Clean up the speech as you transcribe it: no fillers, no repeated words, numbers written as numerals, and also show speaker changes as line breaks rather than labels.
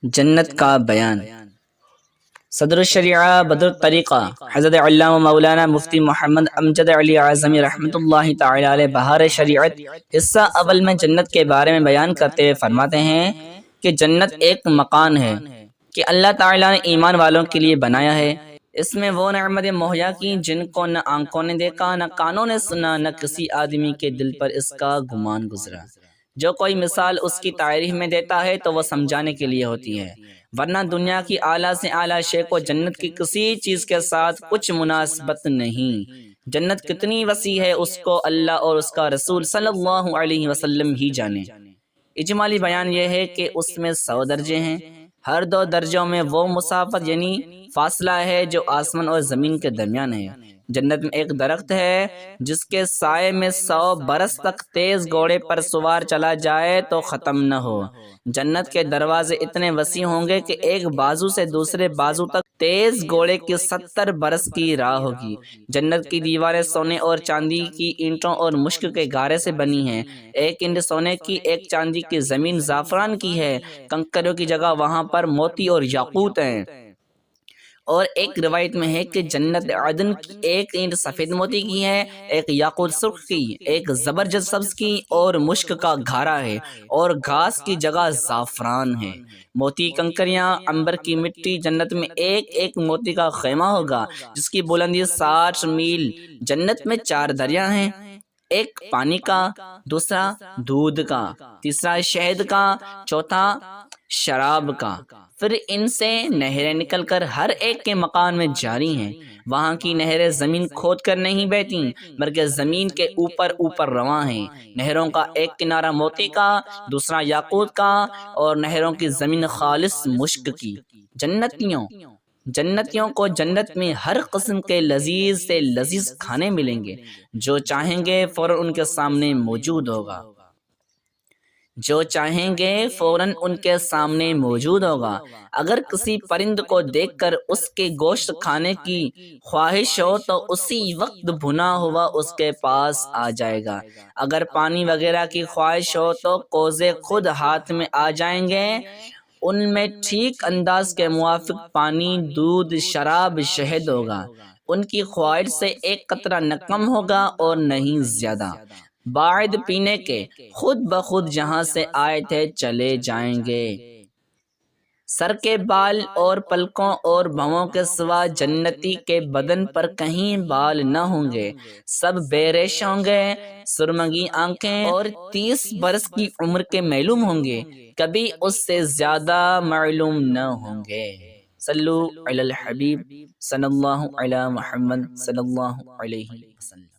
جنت کا بیان۔ صدر الشریعہ بدر الطریقہ حضرت علامہ مولانا مفتی محمد امجد علی اعظمی رحمۃ اللہ تعالی علیہ بہار شریعت حصہ اول میں جنت کے بارے میں بیان کرتے ہوئے فرماتے ہیں کہ جنت ایک مکان ہے کہ اللہ تعالیٰ نے ایمان والوں کے لیے بنایا ہے۔ اس میں وہ نعمتیں مہیا کی جن کو نہ آنکھوں نے دیکھا، نہ کانوں نے سنا، نہ کسی آدمی کے دل پر اس کا گمان گزرا۔ جو کوئی مثال اس کی تعریف میں دیتا ہے تو وہ سمجھانے کے لیے ہوتی ہے، ورنہ دنیا کی اعلیٰ سے اعلیٰ شے کو جنت کی کسی چیز کے ساتھ کچھ مناسبت نہیں۔ جنت کتنی وسیع ہے اس کو اللہ اور اس کا رسول صلی اللہ علیہ وسلم ہی جانے۔ اجمالی بیان یہ ہے کہ اس میں 100 درجے ہیں۔ ہر 2 درجوں میں وہ مسافت یعنی فاصلہ ہے جو آسمان اور زمین کے درمیان ہے۔ جنت میں ایک درخت ہے جس کے سائے میں 100 برس تک تیز گھوڑے پر سوار چلا جائے تو ختم نہ ہو۔ جنت کے دروازے اتنے وسیع ہوں گے کہ ایک بازو سے دوسرے بازو تک تیز گھوڑے کی 70 برس کی راہ ہوگی۔ جنت کی دیواریں سونے اور چاندی کی اینٹوں اور مشک کے گارے سے بنی ہیں۔ ایک اینٹ سونے کی، ایک چاندی کی، زمین زعفران کی ہے، کنکریوں کی جگہ وہاں پر موتی اور یاقوت ہیں۔ اور ایک روایت میں ہے کہ جنت عدن کی ایک اینٹ سفید موتی کی ہے، ایک یاقوت سرخ کی، ایک زبرجد سبز کی اور مشک کا گھارا ہے، اور گھاس کی جگہ زعفران ہے۔ موتی کنکریاں، عنبر کی مٹی، جنت میں ایک ایک موتی کا خیمہ ہوگا جس کی بلندی 60 میل۔ جنت میں 4 دریا ہیں، ایک پانی کا، دوسرا دودھ کا، تیسرا شہد کا، چوتھا شراب کا۔ پھر ان سے نہریں نکل کر ہر ایک کے مکان میں جاری ہیں۔ وہاں کی نہریں زمین کھود کر نہیں بہتی بلکہ زمین کے اوپر اوپر رواں ہیں۔ نہروں کا ایک کنارہ موتی کا، دوسرا یاقوت کا، اور نہروں کی زمین خالص مشک کی۔ جنتیوں کو جنت میں ہر قسم کے لذیذ سے لذیذ کھانے ملیں گے، جو چاہیں گے فوراً ان کے سامنے موجود ہوگا۔ اگر کسی پرند کو دیکھ کر اس کے گوشت کھانے کی خواہش ہو تو اسی وقت بھنا ہوا اس کے پاس آ جائے گا۔ اگر پانی وغیرہ کی خواہش ہو تو کوزے خود ہاتھ میں آ جائیں گے۔ ان میں ٹھیک انداز کے موافق پانی، دودھ، شراب، شہد ہوگا۔ ان کی خواہش سے ایک قطرہ نہ کم ہوگا اور نہیں زیادہ۔ بعد پینے کے خود بخود جہاں سے آئے تھے چلے جائیں گے۔ سر کے بال اور پلکوں اور بھووں کے سوا جنتی کے بدن پر کہیں بال نہ ہوں گے، سب بے ریش ہوں گے، سرمگی آنکھیں اور 30 برس کی عمر کے معلوم ہوں گے، کبھی اس سے زیادہ معلوم نہ ہوں گے۔ صلو علی الحبیب صلی اللہ علی محمد صلی اللہ علیہ وسلم۔